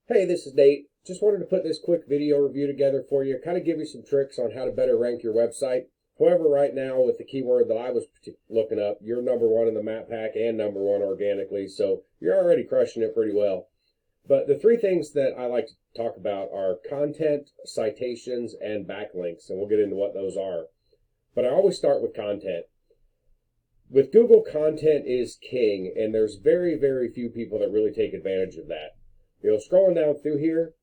Hey, this is Nate. Just wanted to put this quick video review together for you, kind of give you some tricks on how to better rank your website. However, right now with the keyword that I was looking up, you're number one in the map pack and number one organically, so you're already crushing it pretty well. But the three things that I like to talk about are content, citations, and backlinks, and we'll get into what those are. But I always start with content. With Google, content is king, and there's very, very few people that really take advantage of that. Scrolling down through here,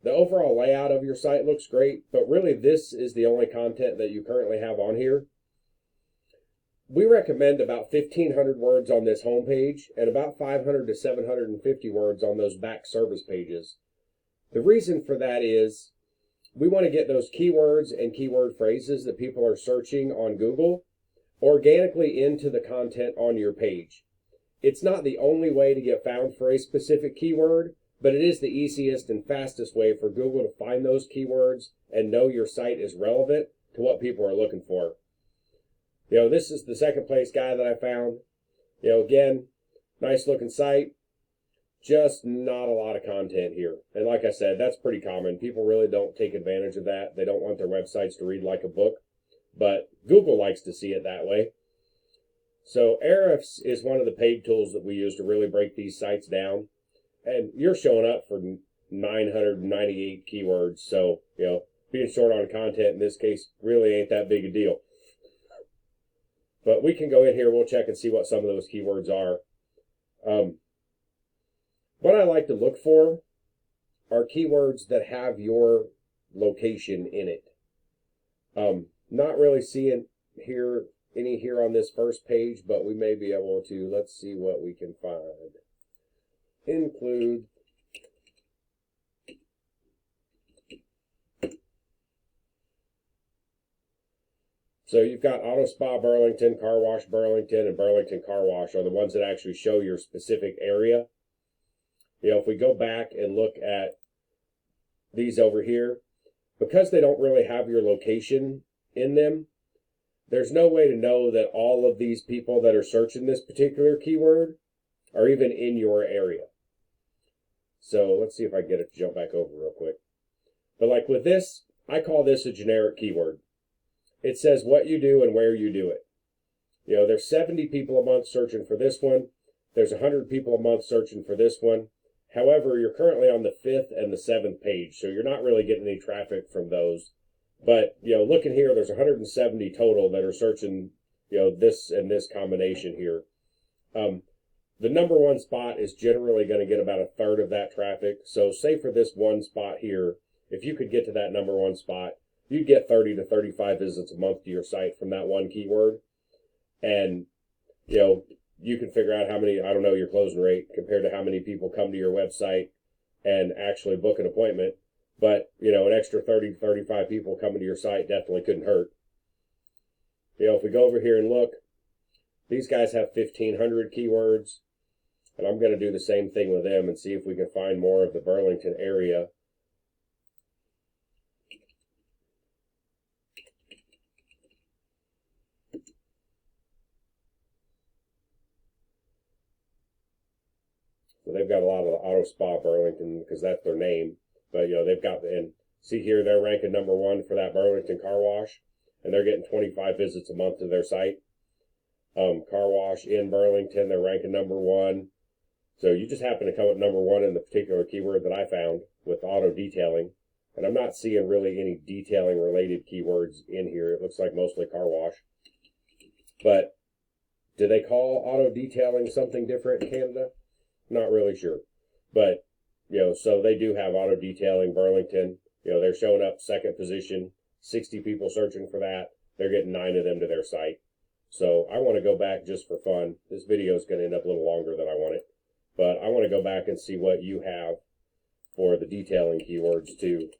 the overall layout of your site looks great, but really this is the only content that you currently have on here. We recommend about 1,500 words on this homepage and about 500 to 750 words on those back service pages. The reason for that is we want to get those keywords and keyword phrases that people are searching on Google organically into the content on your page. It's not the only way to get found for a specific keyword, but it is the easiest and fastest way for Google to find those keywords and know your site is relevant to what people are looking for. This is the second place guy that I found. Again, nice looking site, just not a lot of content here. And like I said, that's pretty common. People really don't take advantage of that. They don't want their websites to read like a book, but Google likes to see it that way. So Ahrefs is one of the paid tools that we use to really break these sites down. And you're showing up for 998 keywords. So, being short on content in this case really ain't that big a deal. But we can go in here, we'll check and see what some of those keywords are. What I like to look for are keywords that have your location in it. Not really seeing any here on this first page, but we may be able to. Let's see what we can find. Include so you've got Auto Spa Burlington, Car Wash Burlington, and Burlington Car Wash are the ones that actually show your specific area. If we go back and look at these over here, because they don't really have your location in them, there's no way to know that all of these people that are searching this particular keyword are even in your area. So let's see if I can get it to jump back over real quick. But like with this, I call this a generic keyword. It says what you do and where you do it. There's 70 people a month searching for this one. There's 100 people a month searching for this one. However, you're currently on the 5th and the 7th page, so you're not really getting any traffic from those. But, looking here, there's 170 total that are searching, this and this combination here. The number one spot is generally going to get about a third of that traffic. So say for this one spot here, if you could get to that number one spot, you'd get 30 to 35 visits a month to your site from that one keyword. And, you can figure out how many, I don't know, your closing rate compared to how many people come to your website and actually book an appointment. But, an extra 30 to 35 people coming to your site definitely couldn't hurt. If we go over here and look, these guys have 1,500 keywords. And I'm going to do the same thing with them and see if we can find more of the Burlington area. So they've got a lot of the Auto Spa Burlington because that's their name. But, they've got, and see here, they're ranking number one for that Burlington Car Wash. And they're getting 25 visits a month to their site. Car Wash in Burlington, they're ranking number one. So you just happen to come up number one in the particular keyword that I found with auto detailing. And I'm not seeing really any detailing related keywords in here. It looks like mostly car wash. But do they call auto detailing something different in Canada? Not really sure. But, so they do have auto detailing Burlington. They're showing up second position, 60 people searching for that. They're getting 9 of them to their site. So I want to go back just for fun. This video is going to end up a little longer than I want it. But I want to go back and see what you have for the detailing keywords too.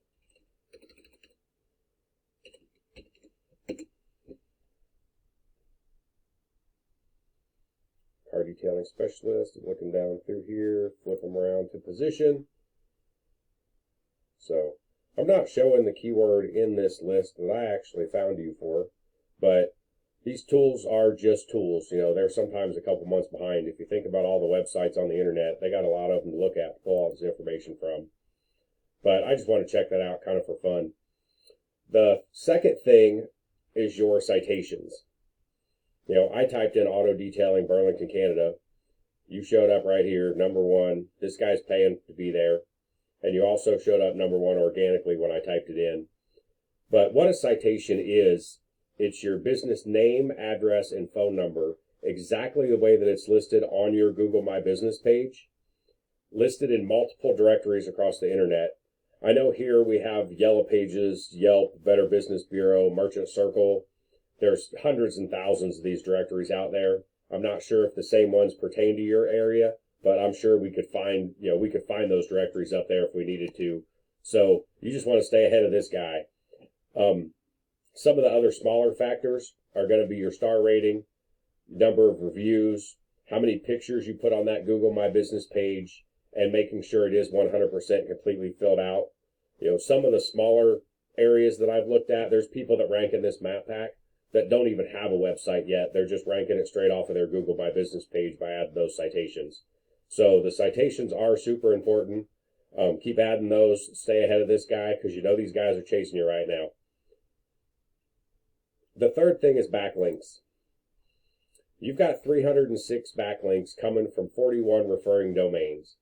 Car detailing specialist, looking down through here, flip them around to position. So I'm not showing the keyword in this list that I actually found you for, but these tools are just tools. They're sometimes a couple months behind. If you think about all the websites on the internet, they got a lot of them to look at to pull all this information from. But I just want to check that out kind of for fun. The second thing is your citations. I typed in auto detailing Burlington, Canada. You showed up right here, number one. This guy's paying to be there. And you also showed up number one organically when I typed it in. But what a citation is, it's your business name, address, and phone number, exactly the way that it's listed on your Google My Business page, listed in multiple directories across the internet. I know here we have Yellow Pages, Yelp, Better Business Bureau, Merchant Circle. There's hundreds and thousands of these directories out there. I'm not sure if the same ones pertain to your area, but I'm sure we could find those directories up there if we needed to. So you just want to stay ahead of this guy. Some of the other smaller factors are going to be your star rating, number of reviews, how many pictures you put on that Google My Business page, and making sure it is 100% completely filled out. Some of the smaller areas that I've looked at, there's people that rank in this map pack that don't even have a website yet. They're just ranking it straight off of their Google My Business page by adding those citations. So the citations are super important. Keep adding those. Stay ahead of this guy because these guys are chasing you right now. The third thing is backlinks. You've got 306 backlinks coming from 41 referring domains.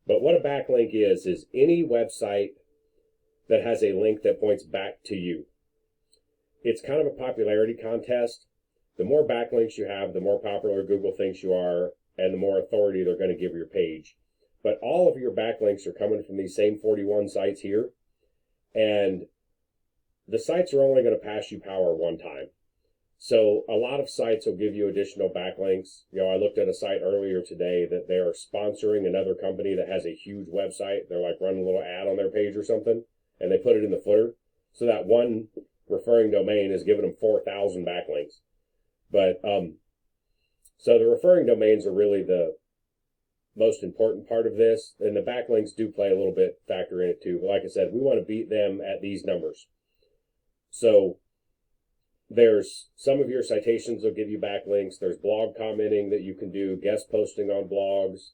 But what a backlink is any website that has a link that points back to you. It's kind of a popularity contest. The more backlinks you have, the more popular Google thinks you are, and the more authority they're going to give your page. But all of your backlinks are coming from these same 41 sites here, and the sites are only going to pass you power one time. So a lot of sites will give you additional backlinks. I looked at a site earlier today that they are sponsoring another company that has a huge website. They're like running a little ad on their page or something, and they put it in the footer. So that one referring domain is giving them 4,000 backlinks. But so the referring domains are really the most important part of this, and the backlinks do play a little bit factor in it too. But like I said, we want to beat them at these numbers. So there's some of your citations will give you backlinks. There's blog commenting that you can do, guest posting on blogs.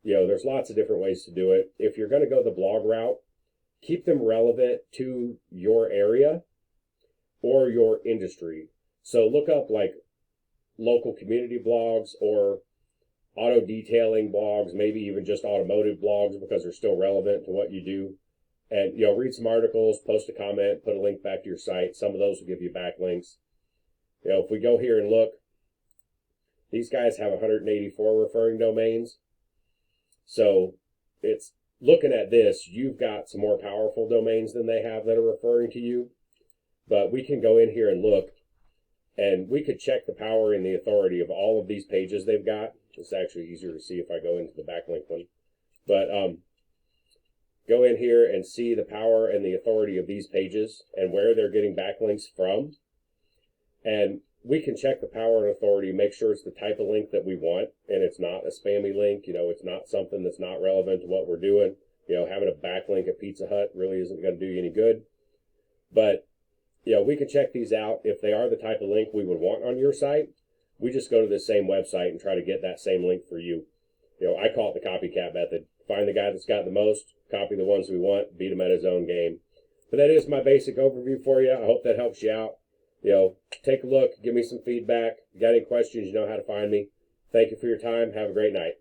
There's lots of different ways to do it. If you're going to go the blog route, keep them relevant to your area or your industry. So look up like local community blogs or auto detailing blogs, maybe even just automotive blogs because they're still relevant to what you do. And, read some articles, post a comment, put a link back to your site. Some of those will give you backlinks. If we go here and look, these guys have 184 referring domains. So it's looking at this, you've got some more powerful domains than they have that are referring to you. But we can go in here and look, and we could check the power and the authority of all of these pages they've got. It's actually easier to see if I go into the backlink one. But go in here and see the power and the authority of these pages and where they're getting backlinks from. And we can check the power and authority, make sure it's the type of link that we want, and it's not a spammy link. It's not something that's not relevant to what we're doing. Having a backlink at Pizza Hut really isn't going to do you any good. But, we can check these out. If they are the type of link we would want on your site, we just go to the same website and try to get that same link for you. I call it the copycat method. Find the guy that's got the most, copy the ones we want, beat him at his own game. But that is my basic overview for you. I hope that helps you out. Take a look, give me some feedback. If you got any questions, you know how to find me. Thank you for your time. Have a great night.